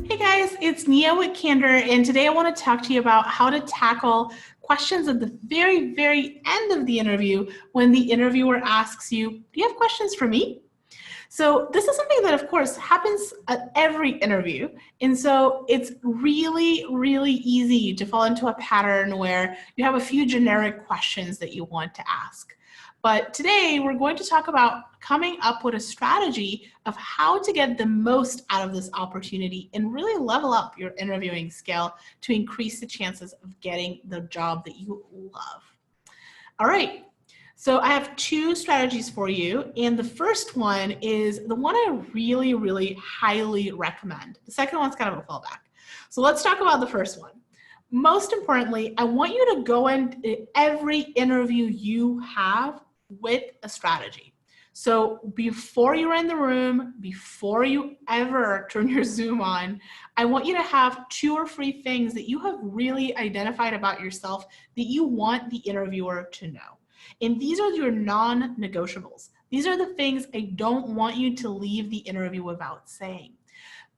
Hey guys, it's Nia with Candor, and today I want to talk to you about how to tackle questions at the very, very end of the interview when the interviewer asks you, do you have questions for me? So this is something that, of course, happens at every interview. And so it's really, really easy to fall into a pattern where you have a few generic questions that you want to ask. But today we're going to talk about coming up with a strategy of how to get the most out of this opportunity and really level up your interviewing skill to increase the chances of getting the job that you love. All right. So I have two strategies for you, and the first one is the one I really, really highly recommend. The second one's kind of a fallback. So let's talk about the first one. Most importantly, I want you to go into every interview you have with a strategy. So before you're in the room, before you ever turn your Zoom on, I want you to have 2 or 3 things that you have really identified about yourself that you want the interviewer to know. And these are your non-negotiables. These are the things I don't want you to leave the interview without saying.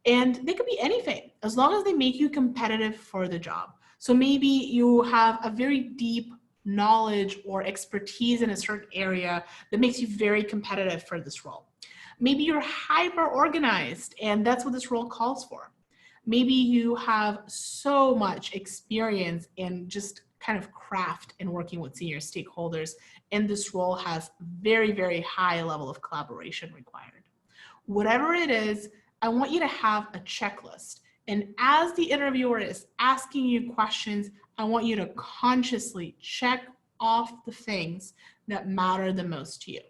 And they could be anything, as long as they make you competitive for the job. So maybe you have a very deep knowledge or expertise in a certain area that makes you very competitive for this role. Maybe you're hyper organized and that's what this role calls for. Maybe you have so much experience in just kind of craft and working with senior stakeholders, and this role has very, very high level of collaboration required. Whatever it is, I want you to have a checklist. And as the interviewer is asking you questions, I want you to consciously check off the things that matter the most to you.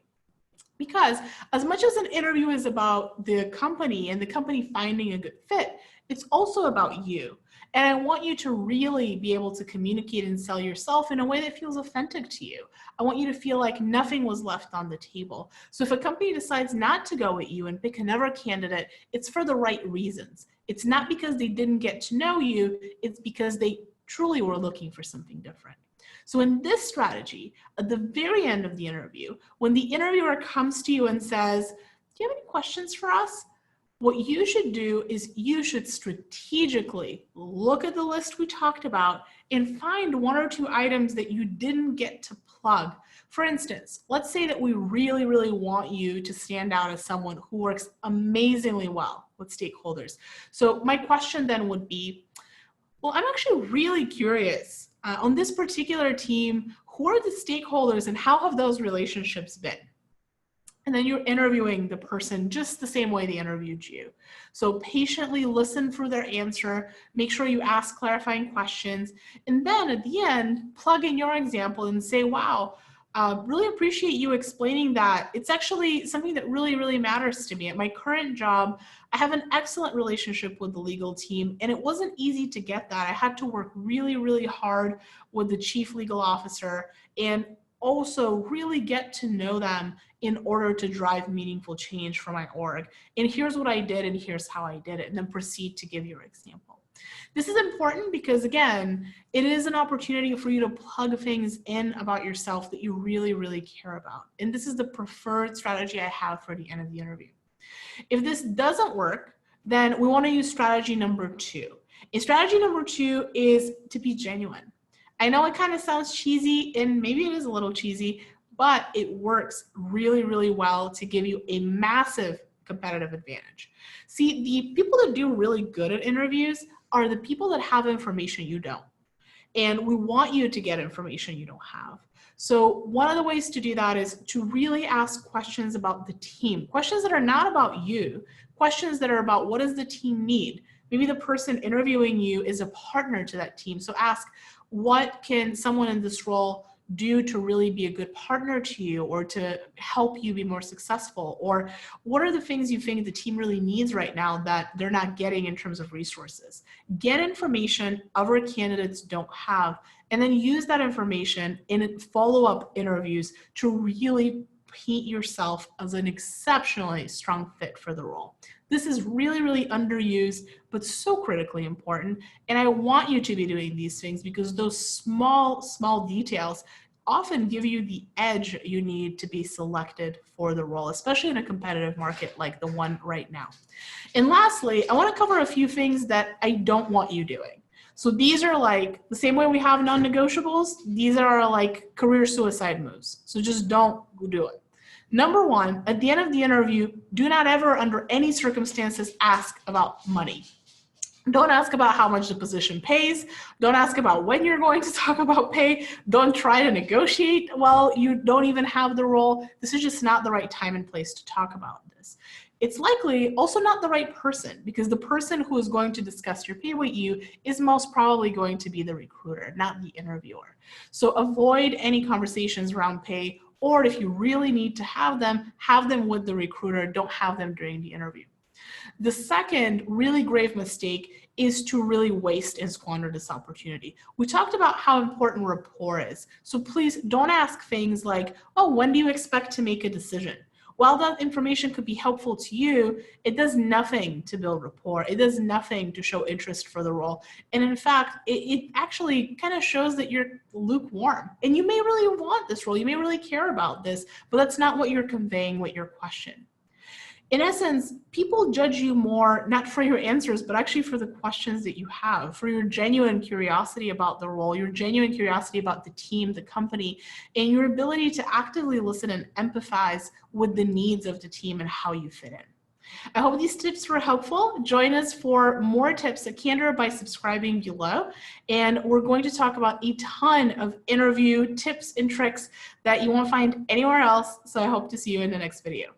Because as much as an interview is about the company and the company finding a good fit, it's also about you. And I want you to really be able to communicate and sell yourself in a way that feels authentic to you. I want you to feel like nothing was left on the table. So if a company decides not to go with you and pick another candidate, it's for the right reasons. It's not because they didn't get to know you, it's because they truly were looking for something different. So in this strategy, at the very end of the interview, when the interviewer comes to you and says, do you have any questions for us? What you should do is you should strategically look at the list we talked about and find 1 or 2 items that you didn't get to plug. For instance, let's say that we really, really want you to stand out as someone who works amazingly well with stakeholders. So my question then would be, well, I'm actually really curious on this particular team, who are the stakeholders and how have those relationships been? And then you're interviewing the person just the same way they interviewed you. So patiently listen for their answer, make sure you ask clarifying questions, and then at the end, plug in your example and say, wow, really appreciate you explaining that. It's actually something that really, really matters to me. At my current job, I have an excellent relationship with the legal team, and it wasn't easy to get that. I had to work really, really hard with the chief legal officer and also really get to know them in order to drive meaningful change for my org. And here's what I did, and here's how I did it, and then proceed to give your example. This is important because, again, it is an opportunity for you to plug things in about yourself that you really, really care about. And this is the preferred strategy I have for the end of the interview. If this doesn't work, then we want to use strategy number 2. And strategy number 2 is to be genuine. I know it kind of sounds cheesy, and maybe it is a little cheesy, but it works really, really well to give you a massive competitive advantage. See, the people that do really good at interviews are the people that have information you don't. And we want you to get information you don't have. So one of the ways to do that is to really ask questions about the team, questions that are not about you, questions that are about what does the team need? Maybe the person interviewing you is a partner to that team. So ask, what can someone in this role do to really be a good partner to you or to help you be more successful? Or what are the things you think the team really needs right now that they're not getting in terms of resources? Get information other candidates don't have, and then use that information in follow-up interviews to really paint yourself as an exceptionally strong fit for the role. This is really, really underused, but so critically important. And I want you to be doing these things because those small details often give you the edge you need to be selected for the role, especially in a competitive market like the one right now. And lastly, I want to cover a few things that I don't want you doing. So these are like the same way we have non-negotiables. These are like career suicide moves. So just don't do it. Number one, at the end of the interview, do not ever under any circumstances ask about money. Don't ask about how much the position pays. Don't ask about when you're going to talk about pay. Don't try to negotiate while you don't even have the role. This is just not the right time and place to talk about this. It's likely also not the right person, because the person who is going to discuss your pay with you is most probably going to be the recruiter, not the interviewer. So avoid any conversations around pay, or if you really need to have them with the recruiter. Don't have them during the interview. The second really grave mistake is to really waste and squander this opportunity. We talked about how important rapport is. So please don't ask things like, oh, when do you expect to make a decision? While that information could be helpful to you, it does nothing to build rapport. It does nothing to show interest for the role. And in fact, it actually kind of shows that you're lukewarm. And you may really want this role. You may really care about this, but that's not what you're conveying with your question. In essence, people judge you more not for your answers, but actually for the questions that you have, for your genuine curiosity about the role, your genuine curiosity about the team, the company, and your ability to actively listen and empathize with the needs of the team and how you fit in. I hope these tips were helpful. Join us for more tips at Candor by subscribing below. And we're going to talk about a ton of interview tips and tricks that you won't find anywhere else. So I hope to see you in the next video.